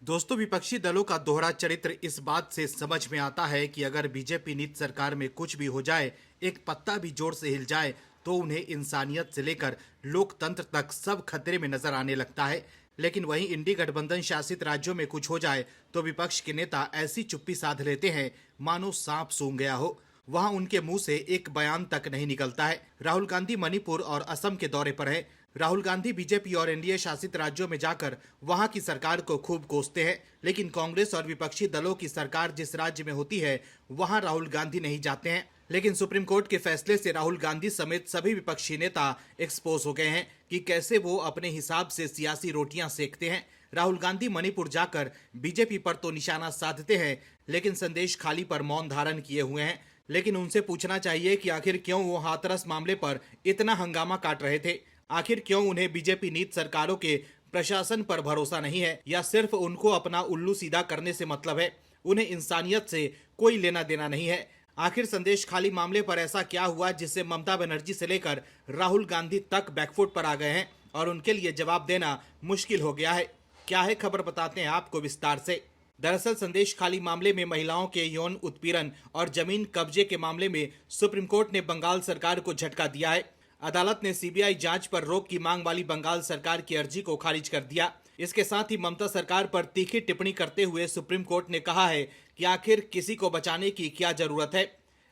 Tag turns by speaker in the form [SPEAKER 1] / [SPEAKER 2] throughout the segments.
[SPEAKER 1] दोस्तों, विपक्षी दलों का दोहरा चरित्र इस बात से समझ में आता है कि अगर बीजेपी नीति सरकार में कुछ भी हो जाए, एक पत्ता भी जोर से हिल जाए, तो उन्हें इंसानियत से लेकर लोकतंत्र तक सब खतरे में नजर आने लगता है। लेकिन वहीं इंडी गठबंधन शासित राज्यों में कुछ हो जाए तो विपक्ष के नेता ऐसी चुप्पी साध लेते हैं मानो सांप सूंघ गया हो। वहां उनके मुंह से एक बयान तक नहीं निकलता है। राहुल गांधी मणिपुर और असम के दौरे पर हैं। राहुल गांधी बीजेपी और एनडीए शासित राज्यों में जाकर वहां की सरकार को खूब कोसते हैं, लेकिन कांग्रेस और विपक्षी दलों की सरकार जिस राज्य में होती है वहां राहुल गांधी नहीं जाते हैं। लेकिन सुप्रीम कोर्ट के फैसले से राहुल गांधी समेत सभी विपक्षी नेता एक्सपोज हो गए हैं कि कैसे वो अपने हिसाब से सियासी रोटियां सेकते हैं। राहुल गांधी मणिपुर जाकर बीजेपी पर तो निशाना साधते हैं, लेकिन संदेश खाली पर मौन धारण किए हुए हैं। लेकिन उनसे पूछना चाहिए कि आखिर क्यों वो हाथरस मामले पर इतना हंगामा काट रहे थे। आखिर क्यों उन्हें बीजेपी नीति सरकारों के प्रशासन पर भरोसा नहीं है, या सिर्फ उनको अपना उल्लू सीधा करने से मतलब है। उन्हें इंसानियत से कोई लेना देना नहीं है। आखिर संदेश खाली मामले पर ऐसा क्या हुआ जिससे ममता बनर्जी से लेकर राहुल गांधी तक बैकफुट पर आ गए हैं और उनके लिए जवाब देना मुश्किल हो गया है। क्या है खबर, बताते हैं आपको विस्तार से। दरअसल संदेश खाली मामले में महिलाओं के यौन उत्पीड़न और जमीन कब्जे के मामले में सुप्रीम कोर्ट ने बंगाल सरकार को झटका दिया है। अदालत ने सीबीआई जांच पर रोक की मांग वाली बंगाल सरकार की अर्जी को खारिज कर दिया। इसके साथ ही ममता सरकार पर तीखी टिप्पणी करते हुए सुप्रीम कोर्ट ने कहा है कि आखिर किसी को बचाने की क्या जरूरत है।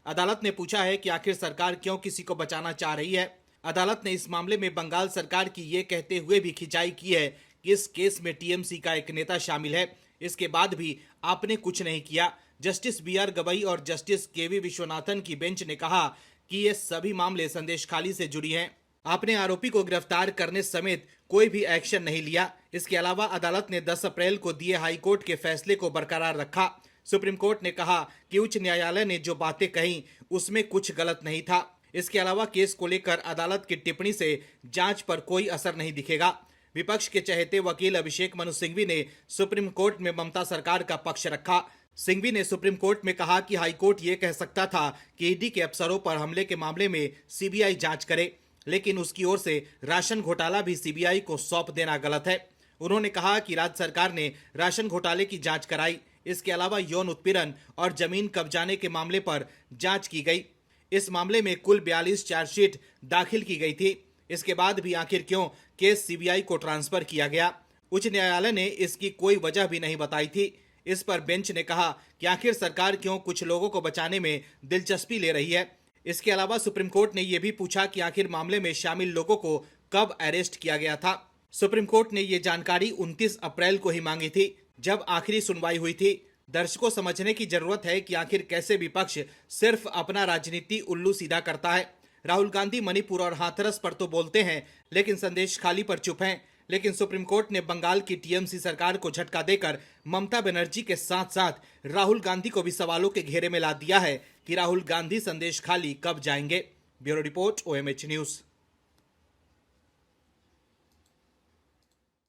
[SPEAKER 1] अदालत ने पूछा है कि आखिर सरकार क्यों किसी को बचाना चाह रही है। अदालत ने इस मामले में बंगाल सरकार की ये कहते हुए भी खिंचाई की है कि इस केस में टीएमसी का एक नेता शामिल है, इसके बाद भी आपने कुछ नहीं किया। Justice B R. गवई और जस्टिस के.वी. विश्वनाथन की बेंच ने कहा कि ये सभी मामले संदेश खाली से जुड़ी हैं। आपने आरोपी को गिरफ्तार करने समेत कोई भी एक्शन नहीं लिया। इसके अलावा अदालत ने 10 अप्रैल को दिए हाईकोर्ट के फैसले को बरकरार रखा। सुप्रीम कोर्ट ने कहा कि उच्च न्यायालय ने जो बातें कही उसमें कुछ गलत नहीं था। इसके अलावा केस को लेकर अदालत की टिप्पणी से जांच पर कोई असर नहीं दिखेगा। विपक्ष के चहेते वकील अभिषेक मनु सिंघवी ने सुप्रीम कोर्ट में ममता सरकार का पक्ष रखा। सिंघवी ने सुप्रीम कोर्ट में कहा कि हाईकोर्ट ये कह सकता था कि ईडी के अफसरों पर हमले के मामले में सीबीआई जांच करे, लेकिन उसकी ओर से राशन घोटाला भी सीबीआई को सौंप देना गलत है। उन्होंने कहा कि राज्य सरकार ने राशन घोटाले की जांच कराई। इसके अलावा यौन उत्पीड़न और जमीन कब्जाने के मामले पर जांच की गई। इस मामले में कुल 42 चार्जशीट दाखिल की गई थी। इसके बाद भी आखिर क्यों केस सीबीआई को ट्रांसफर किया गया, उच्च न्यायालय ने इसकी कोई वजह भी नहीं बताई थी। इस पर बेंच ने कहा कि आखिर सरकार क्यों कुछ लोगों को बचाने में दिलचस्पी ले रही है। इसके अलावा सुप्रीम कोर्ट ने यह भी पूछा कि आखिर मामले में शामिल लोगों को कब अरेस्ट किया गया था। सुप्रीम कोर्ट ने ये जानकारी 29 अप्रैल को ही मांगी थी, जब आखिरी सुनवाई हुई थी। दर्शकों, समझने की जरूरत है कि आखिर कैसे विपक्ष सिर्फ अपना राजनीति उल्लू सीधा करता है। राहुल गांधी मणिपुर और हाथरस पर तो बोलते हैं, लेकिन संदेश खाली पर चुप हैं। लेकिन सुप्रीम कोर्ट ने बंगाल की टीएमसी सरकार को झटका देकर ममता बनर्जी के साथ साथ राहुल गांधी को भी सवालों के घेरे में ला दिया है कि राहुल गांधी संदेश खाली कब जाएंगे। Bureau report, OMH news.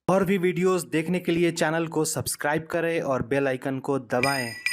[SPEAKER 2] और भी वीडियोस देखने के लिए चैनल को सब्सक्राइब करें और बेल आइकन को दबाएं।